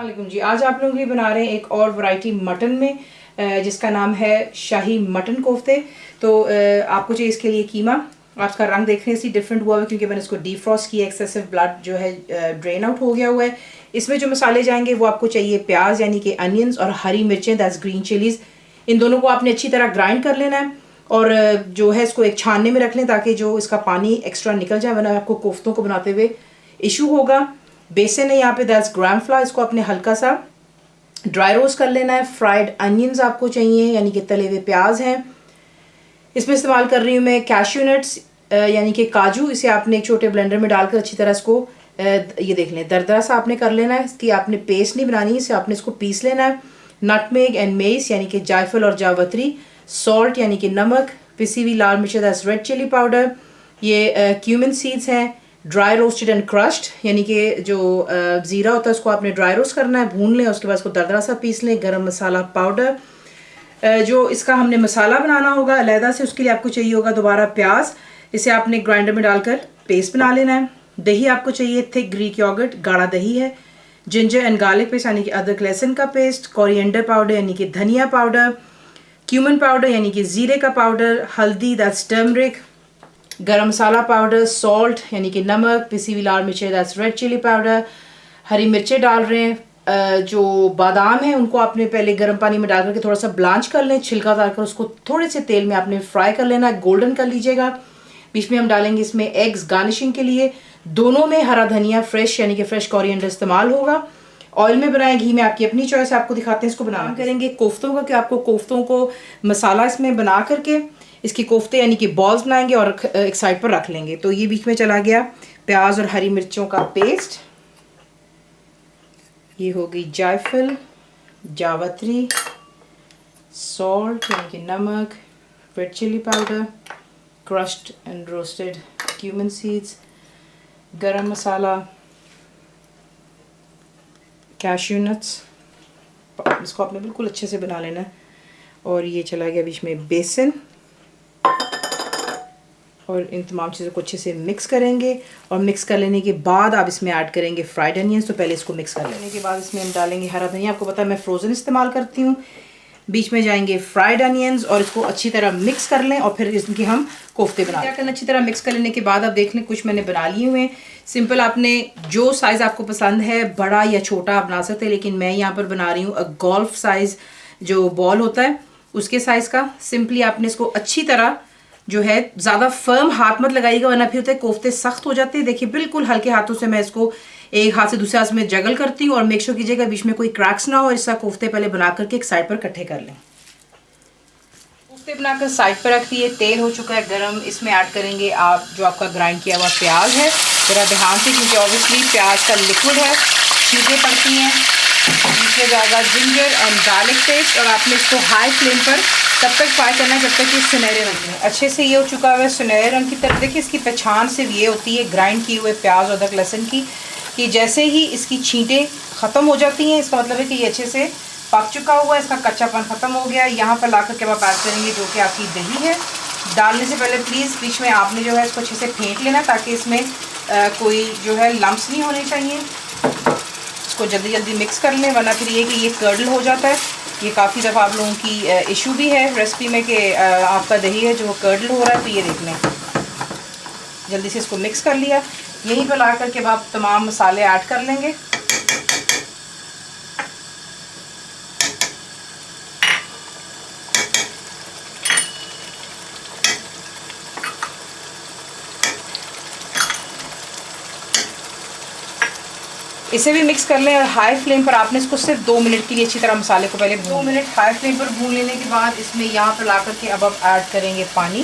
अस्सलामुअलैकुम जी। आज आप लोगों के लिए बना रहे हैं एक और वैरायटी मटन में, जिसका नाम है शाही मटन कोफ्ते। तो आपको चाहिए इसके लिए कीमा। आप इसका रंग देखने से डिफरेंट हुआ है क्योंकि मैंने इसको डीफ्रॉस्ट किया, एक्सेसिव ब्लड जो है ड्रेन आउट हो गया हुआ है। इसमें जो मसाले जाएंगे वो आपको चाहिए प्याज यानी कि अनियंस और हरी मिर्चें, दैट्स ग्रीन चिलीज़। इन दोनों को आपने अच्छी तरह ग्राइंड कर लेना है और जो है इसको एक छानने में रख लें ताकि जो इसका पानी एक्स्ट्रा निकल जाए, वरना आपको कोफ्तों को बनाते हुए इशू होगा। बेसन है यहाँ पे, दैट्स ग्राम फ्लावर। इसको आपने हल्का सा ड्राई रोस्ट कर लेना है। फ्राइड अनियंस आपको चाहिए यानी कि तले हुए प्याज हैं। इसमें इस्तेमाल कर रही हूँ मैं कैश्यू नट्स यानी कि काजू। इसे आपने एक छोटे ब्लेंडर में डालकर अच्छी तरह इसको ये देख लें दरदरा सा आपने कर लेना है। इसकी आपने पेस्ट नहीं बनानी, इसे आपने इसको पीस लेना है। नटमेग एंड मेस यानी कि जायफल और जावत्री। सॉल्ट यानी कि नमक। पिसी हुई लाल मिर्च, दैट्स रेड चिली पाउडर। ये क्यूमिन सीड्स हैं। ड्राई रोस्टेड एंड क्रश्ड यानी कि जो ज़ीरा होता है उसको आपने ड्राई रोस्ट करना है, भून लें, उसके बाद उसको दरदरा सा पीस लें। गरम मसाला पाउडर। जो इसका हमने मसाला बनाना होगा अलहदा से, उसके लिए आपको चाहिए होगा दोबारा प्याज। इसे आपने ग्राइंडर में डालकर पेस्ट बना लेना है। दही आपको चाहिए थिक ग्रीक योगर्ट, गाढ़ा दही है। जिंजर एंड गार्लिक पेस्ट यानी कि अदरक लहसुन का पेस्ट। कोरिएंडर पाउडर यानी कि धनिया पाउडर। क्यूमिन पाउडर यानी कि ज़ीरे का पाउडर। हल्दी, दैट्स टर्मरिक। गरम मसाला पाउडर। सॉल्ट यानी कि नमक। पिसी हुई लाल मिर्चें, दैट्स रेड चिली पाउडर। हरी मिर्चें डाल रहे हैं। जो बादाम है उनको आपने पहले गर्म पानी में डाल करके थोड़ा सा ब्लांच कर लें, छिलका उतार कर उसको थोड़े से तेल में आपने फ्राई कर लेना है, गोल्डन कर लीजिएगा। बीच में हम डालेंगे इसमें एग्स गार्निशिंग के लिए। दोनों में हरा धनिया फ्रेश यानी कि फ्रेश कोरिएंडर इस्तेमाल होगा। ऑयल में बनाएं, घी में, आपकी अपनी चॉइस, आपको दिखाते हैं इसको बनाना करेंगे कोफ्तों का, कि आपको कोफ्तों को मसाला इसमें बना करके इसकी कोफ्ते यानी कि बॉल्स बनाएंगे और एक साइड पर रख लेंगे। तो ये बीच में चला गया प्याज और हरी मिर्चों का पेस्ट। ये हो गई जायफल, जावत्री, सॉल्ट यानी कि नमक, red chilli powder, crushed and roasted cumin seeds, garam masala, cashew nuts. इसको आपने बिल्कुल अच्छे से बना लेना है। और ये चला गया बीच में बेसन। और इन तमाम चीज़ों को अच्छे से मिक्स करेंगे और मिक्स कर लेने के बाद आप इसमें ऐड करेंगे फ्राइड अनियंस। तो पहले इसको मिक्स कर लेने के बाद इसमें हम डालेंगे हरा धनिया। आपको पता है मैं फ्रोज़न इस्तेमाल करती हूँ। बीच में जाएंगे फ्राइड अनियंस और इसको अच्छी तरह मिक्स कर लें और फिर इसके हम कोफ्ते बना लें। अच्छी तरह मिक्स कर लेने के बाद आप देख लें कुछ मैंने बना लिए हुए हैं। सिंपल आपने जो साइज़ आपको पसंद है, बड़ा या छोटा आप बना सकते हैं, लेकिन मैं यहाँ पर बना रही हूँ गोल्फ साइज़ जो बॉल होता है उसके साइज़ का। सिंपली आपने इसको अच्छी तरह जो है ज़्यादा फर्म हाथ मत लगाइएगा वरना फिर होते कोफ्ते सख्त हो जाते हैं। देखिए बिल्कुल हल्के हाथों से मैं इसको एक हाथ से दूसरे हाथ में जगल करती हूँ और मेक श्योर कीजिएगा बीच में कोई क्रैक्स ना हो। इसका कोफ्ते पहले बना करके एक साइड पर इकट्ठे कर लें। कोफ्ते बनाकर साइड पर रख दिए। तेल हो चुका है गरम। इसमें ऐड करेंगे आप जो आपका ग्राइंड किया हुआ प्याज है। ज़रा ध्यान से क्योंकि ऑब्वियसली प्याज का लिक्विड है, छींटे पड़ती हैं। इसमें जाएगा जिंजर एंड गार्लिक पेस्ट और आपने इसको हाई फ्लेम पर तब तक फ्राई करना है जब तक ये सुनहरे रंग में। अच्छे से ये हो चुका है सुनहरे रंग की तरफ। देखिए इसकी पहचान सिर्फ ये होती है ग्राइंड किए हुए प्याज और अदरक लहसुन की, कि जैसे ही इसकी छींटें ख़त्म हो जाती हैं इसका मतलब है कि ये अच्छे से पक चुका हुआ है, इसका कच्चापन ख़त्म हो गया। यहाँ पर ला कर के आप ऐड करेंगे जो कि आपकी दही है। डालने से पहले प्लीज़ बीच में आपने जो है इसको अच्छे से फेंट लेना ताकि इसमें कोई जो है लम्स नहीं होने चाहिए। इसको जल्दी जल्दी मिक्स कर लें वरना फिर ये कि ये कर्डल हो जाता है। ये काफ़ी दफ़ा आप लोगों की इशू भी है रेसिपी में कि आपका दही है जो कर्डल हो रहा है। तो ये देख लें, जल्दी से इसको मिक्स कर लिया। यहीं पर ला करके अब आप तमाम मसाले ऐड कर लेंगे। इसे भी मिक्स कर लें और हाई फ्लेम पर आपने इसको सिर्फ 2 मिनट के लिए अच्छी तरह मसाले को पहले 2 मिनट हाई फ्लेम पर भून लेने के बाद इसमें यहाँ पर ला करके अब आप ऐड करेंगे पानी।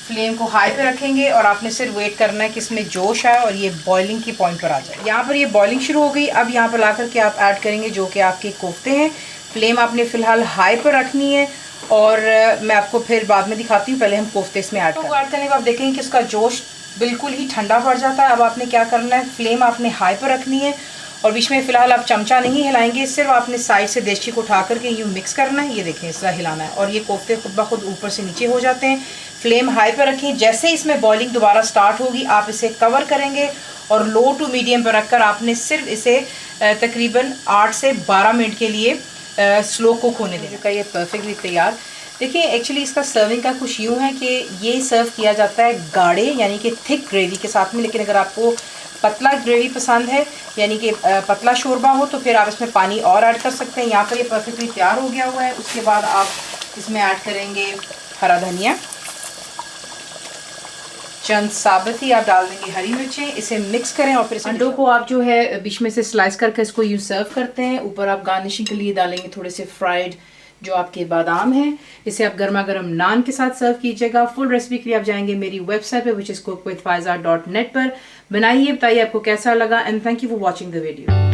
फ्लेम को हाई पे रखेंगे और आपने सिर्फ वेट करना है कि इसमें जोश आए और ये बॉइलिंग की पॉइंट पर आ जाए। यहाँ पर ये बॉइलिंग शुरू हो गई। अब यहाँ पर ला करके आप ऐड करेंगे जो कि आपके कोफ्ते हैं। फ्लेम आपने फ़िलहाल हाई पर रखनी है और मैं आपको फिर बाद में दिखाती हूँ। पहले हम कोफ्ते इसमें ऐड करने के बाद देखेंगे कि उसका जोश बिल्कुल ही ठंडा पड़ जाता है। अब आपने क्या करना है, फ्लेम आपने हाई पर रखनी है और बीच में फ़िलहाल आप चमचा नहीं हिलाएंगे, सिर्फ आपने साइड से देशी को उठा करके यूँ मिक्स करना है। ये देखें इस तरह हिलाना है और ये कोफ्ते खुद ब खुद ऊपर से नीचे हो जाते हैं। फ्लेम हाई पर रखें। जैसे इसमें बॉइलिंग दोबारा स्टार्ट होगी आप इसे कवर करेंगे और लो टू मीडियम पर रखकर आपने सिर्फ इसे तकरीबन 8 से 12 मिनट के लिए स्लो कुक होने देने का। ये परफेक्टली तैयार। देखिए एक्चुअली इसका सर्विंग का कुछ यूँ है कि ये सर्व किया जाता है गाढ़े यानी कि थिक ग्रेवी के साथ में, लेकिन अगर आपको पतला ग्रेवी पसंद है यानी कि पतला शोरबा हो तो फिर आप इसमें पानी और ऐड कर सकते हैं। यहाँ पर ये परफेक्टली तैयार हो गया हुआ है। उसके बाद आप इसमें ऐड करेंगे हरा धनिया, चंद साबुत ही आप डाल देंगे हरी मिर्चें, इसे मिक्स करें और फिर अंडों को आप जो है बीच में से स्लाइस करके इसको यूँ सर्व करते हैं। ऊपर आप गार्निशिंग के लिए डालेंगे थोड़े से फ्राइड जो आपके बादाम हैं। इसे आप गर्मा गर्म नान के साथ सर्व कीजिएगा। फुल रेसिपी के लिए आप जाएंगे मेरी वेबसाइट पे which is cookWithFaiza.net पर। बनाइए, बताइए आपको कैसा लगा and thank you for watching the video.